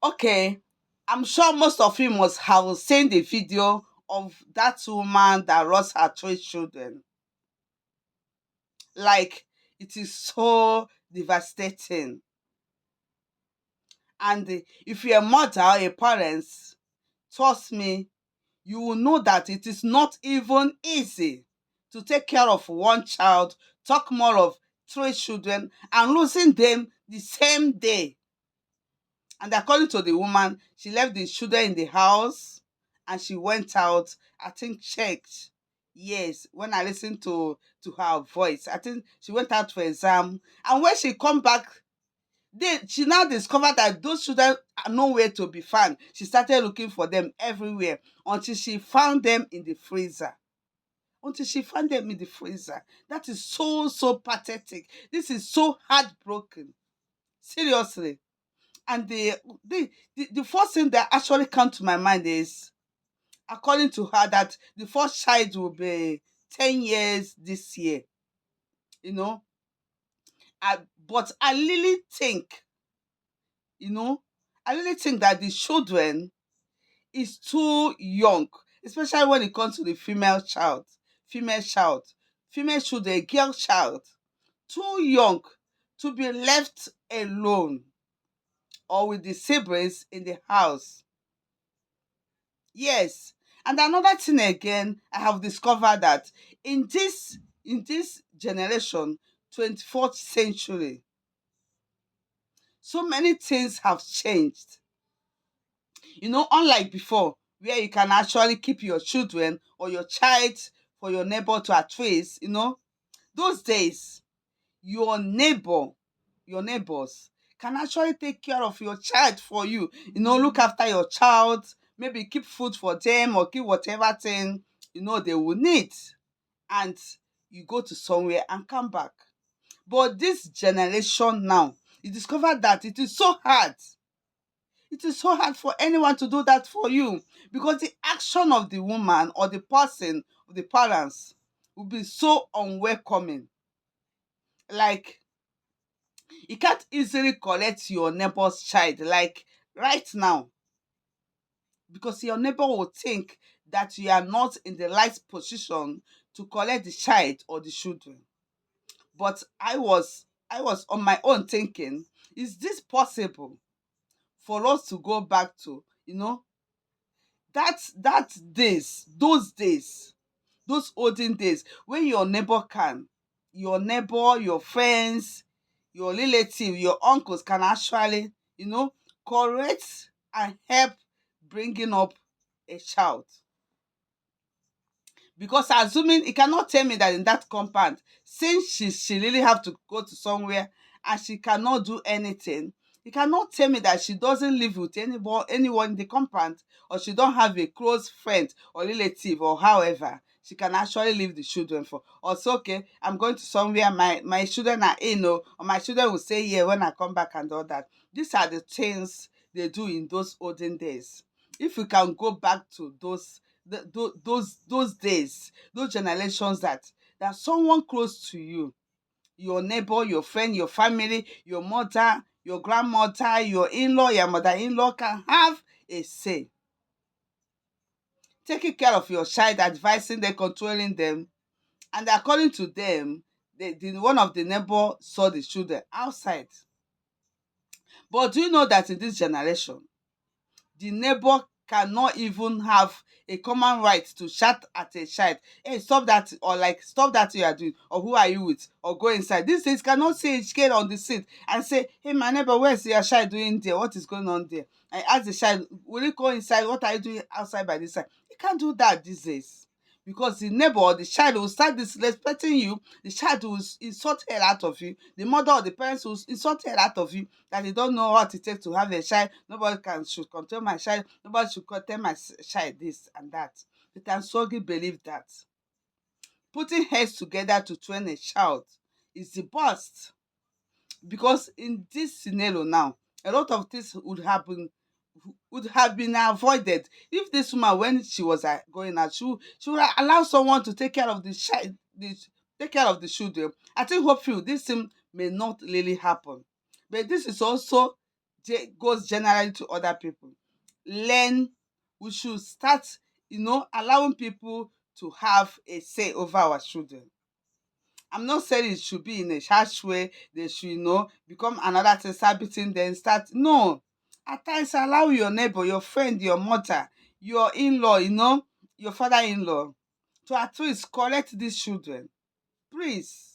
Okay, I'm sure most of you must have seen the video of that woman that lost her three children. Like, it is so devastating. And if you're a mother or a parent, trust me, you will know that it is not even easy to take care of one child, talk more of three children, and losing them the same day. And according to the woman, she left the children in the house and she went out, I think checked. Yes, when I listened to her voice, I think she went out for exam. And when she come back, she now discovered that those children are nowhere to be found. She started looking for them everywhere until she found them in the freezer. Until she found them in the freezer. That is so, so pathetic. This is so heartbroken. Seriously. And the first thing that actually come to my mind is, according to her, that the first child will be 10 years this year, you know. But I really think, you know, I really think that the children is too young, especially when it comes to the female child, female children, girl child, too young to be left alone or with the siblings in the house. Yes. And another thing again, I have discovered that in this generation, 24th century, so many things have changed. Unlike before, where you can actually keep your children or your child for your neighbor to at least, those days, your neighbor, your neighbors can actually take care of your child for you. Look after your child, maybe keep food for them or keep whatever thing they will need, and you go to somewhere and come back. But this generation now, you discover that it is so hard. It is so hard for anyone to do that for you, because the action of the woman or the person, or the parents, will be so unwelcoming. Like, you can't easily collect your neighbor's child, like right now, because your neighbor will think that you are not in the right position to collect the child or the children. But I was on my own thinking, is this possible for us to go back to, that days, those olden days, when your neighbor can, your neighbor, your friends, your relative, your uncles can actually, correct and help bringing up a child. Because assuming, he cannot tell me that in that compound, since she really have to go to somewhere and she cannot do anything, he cannot tell me that she doesn't live with anyone in the compound, or she don't have a close friend or relative, or however she can actually leave the children for. Or say, okay, I'm going to somewhere, my children are in, or my children will stay here when I come back, and all that. These are the things they do in those olden days. If we can go back to those days, those generations, that someone close to you, your neighbor, your friend, your family, your mother, your grandmother, your in-law, your mother-in-law, can have a say, taking care of your child, advising them, controlling them. And according to them, one of the neighbor saw the children outside. But do you know that in this generation, the neighbor cannot even have a common right to shout at a child, hey, stop that, or like, stop that you are doing, or who are you with, or go inside. These days cannot see a kid on the seat and say, hey, my neighbor, where's your child doing there, what is going on there? I ask the child, will you go inside, what are you doing outside by this side? You can't do that these days, because the neighbor or the child will start disrespecting you. The child will insult hell out of you. The mother or the parents will insult hell out of you, that they don't know what it takes to have a child. Nobody should control my child. Nobody should control my child, this and that. They can strongly believe that. Putting heads together to train a child is the best, because in this scenario now, a lot of things would have been avoided if this woman, when she was going out, she would allow someone to take care of the child, take care of the children. I think hopefully this thing may not really happen, but this is also goes generally to other people. Learn, we should start, allowing people to have a say over our children. I'm not saying it should be in a harsh way. They should, become another thing, start beating, then start. No. At times, allow your neighbor, your friend, your mother, your in-law, your father-in-law to at least correct these children. Please.